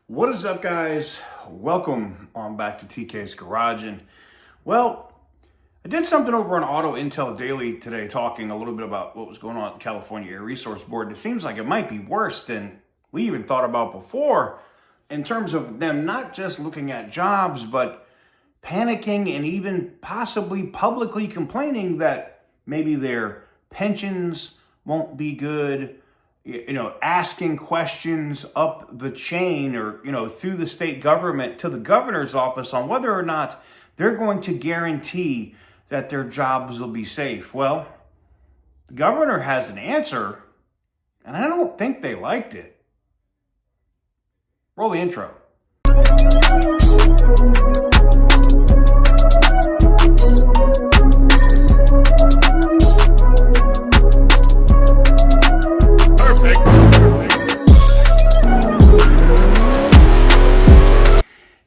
What is up, guys? Welcome on back to TK's Garage. And well, I did something over on Auto Intel Daily today, talking a little bit about what was going on at the California Air Resource Board. It seems like it might be worse than we even thought about before, in terms of them not just looking at jobs, but panicking and even possibly publicly complaining that maybe their pensions won't be good. Asking questions up the chain or, through the state government to the governor's office on whether or not they're going to guarantee that their jobs will be safe. Well, the governor has an answer, and I don't think they liked it. Roll the intro.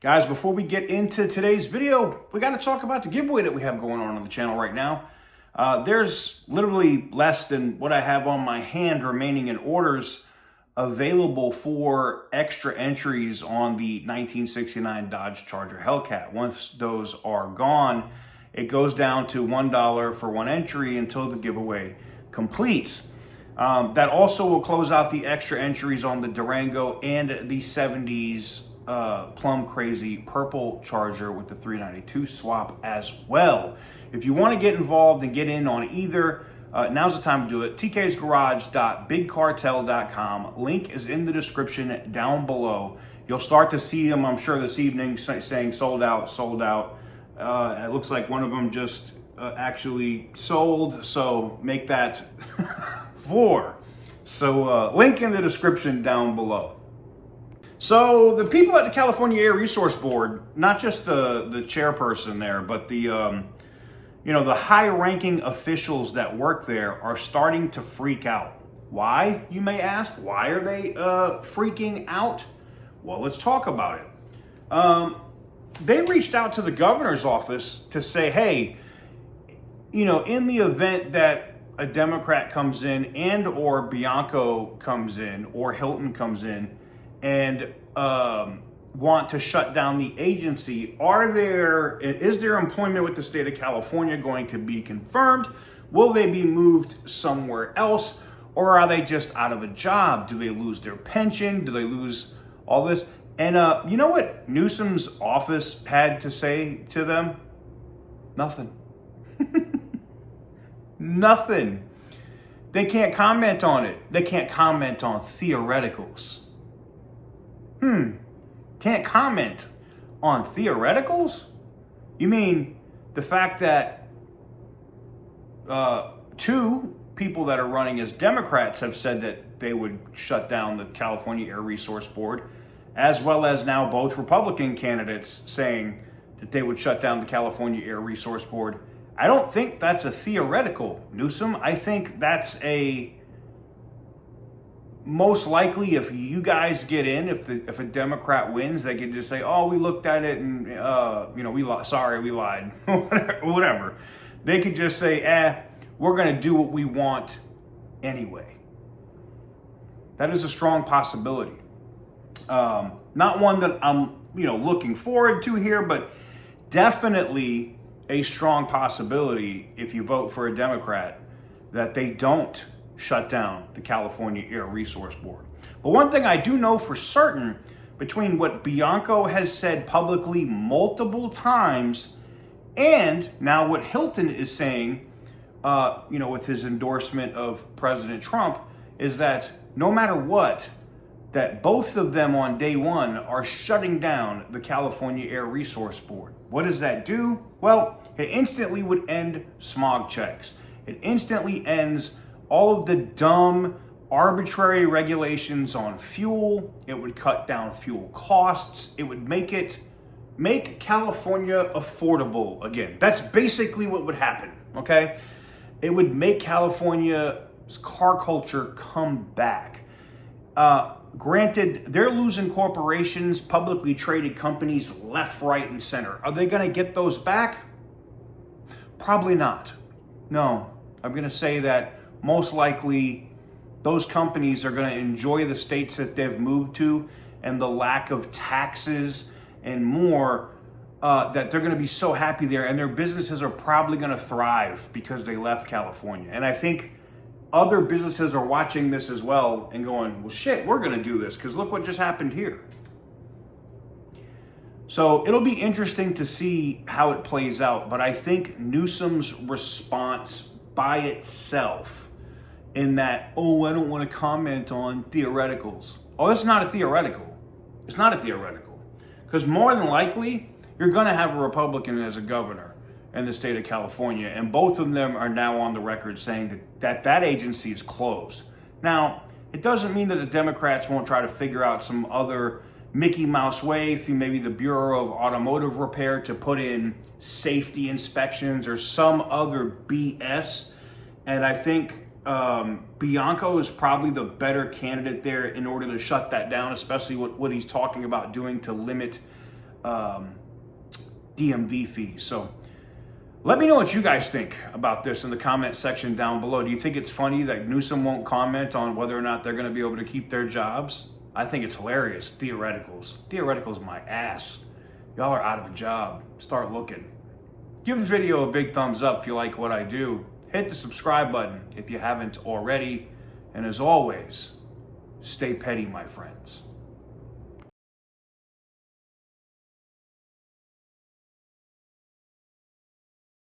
Guys, before we get into today's video, we got to talk about the giveaway that we have going on the channel right now. There's literally less than what I have on my hand remaining in orders available for extra entries on the 1969 Dodge Charger Hellcat. Once those are gone, it goes down to $1 for one entry until the giveaway completes. That also will close out the extra entries on the Durango and the 70s plum crazy purple Charger with the 392 swap as well. If you want to get involved and get in on either, now's the time to do it. tksgarage.bigcartel.com. Link is in the description down below. You'll start to see them, I'm sure, this evening saying sold out, sold out. It looks like one of them just actually sold, so make that 4. So link in the description down below. So the people at the California Air Resource Board, not just the chairperson there, but the the high-ranking officials that work there are starting to freak out. Why, you may ask? Why are they freaking out? Well, let's talk about it. They reached out to the governor's office to say, hey, in the event that a Democrat comes in and or Bianco comes in or Hilton comes in and want to shut down the agency, is their employment with the state of California going to be confirmed? Will they be moved somewhere else? Or are they just out of a job? Do they lose their pension? Do they lose all this? And you know what Newsom's office had to say to them? Nothing. Nothing. They can't comment on it. They can't comment on theoreticals. Can't comment on theoreticals? You mean the fact that 2 people that are running as Democrats have said that they would shut down the California Air Resource Board, as well as now both Republican candidates saying that they would shut down the California Air Resource Board. I don't think that's a theoretical, Newsom. I think that's a most likely, if you guys get in, if a Democrat wins, they can just say, oh, we looked at it and, we lied, whatever. They could just say, we're going to do what we want anyway. That is a strong possibility. Not one that I'm, looking forward to here, but definitely a strong possibility if you vote for a Democrat that they don't shut down the California Air Resource Board. But one thing I do know for certain, between what Bianco has said publicly multiple times and now what Hilton is saying, with his endorsement of President Trump, is that no matter what, that both of them on day one are shutting down the California Air Resource Board. What does that do? Well, it instantly would end smog checks. It instantly ends all of the dumb, arbitrary regulations on fuel. It would cut down fuel costs. It would make California affordable again. That's basically what would happen, okay? It would make California's car culture come back. Granted, they're losing corporations, publicly traded companies left, right, and center. Are they going to get those back? Probably not. No, I'm going to say that most likely those companies are going to enjoy the states that they've moved to and the lack of taxes and more, that they're going to be so happy there, and their businesses are probably going to thrive because they left California. And I think other businesses are watching this as well and going, well, shit, we're going to do this because look what just happened here. So it'll be interesting to see how it plays out. But I think Newsom's response by itself, in that, oh, I don't want to comment on theoreticals. Oh, it's not a theoretical. It's not a theoretical. Because more than likely, you're going to have a Republican as a governor in the state of California. And both of them are now on the record saying that agency is closed. Now, it doesn't mean that the Democrats won't try to figure out some other Mickey Mouse way through maybe the Bureau of Automotive Repair to put in safety inspections or some other BS. And I think Bianco is probably the better candidate there in order to shut that down, especially what he's talking about doing to limit DMV fees. So let me know what you guys think about this in the comment section down below. Do you think it's funny that Newsom won't comment on whether or not they're going to be able to keep their jobs? I think it's hilarious. Theoreticals. Theoreticals my ass. Y'all are out of a job. Start looking. Give this video a big thumbs up if you like what I do. Hit the subscribe button if you haven't already. And as always, stay petty, my friends.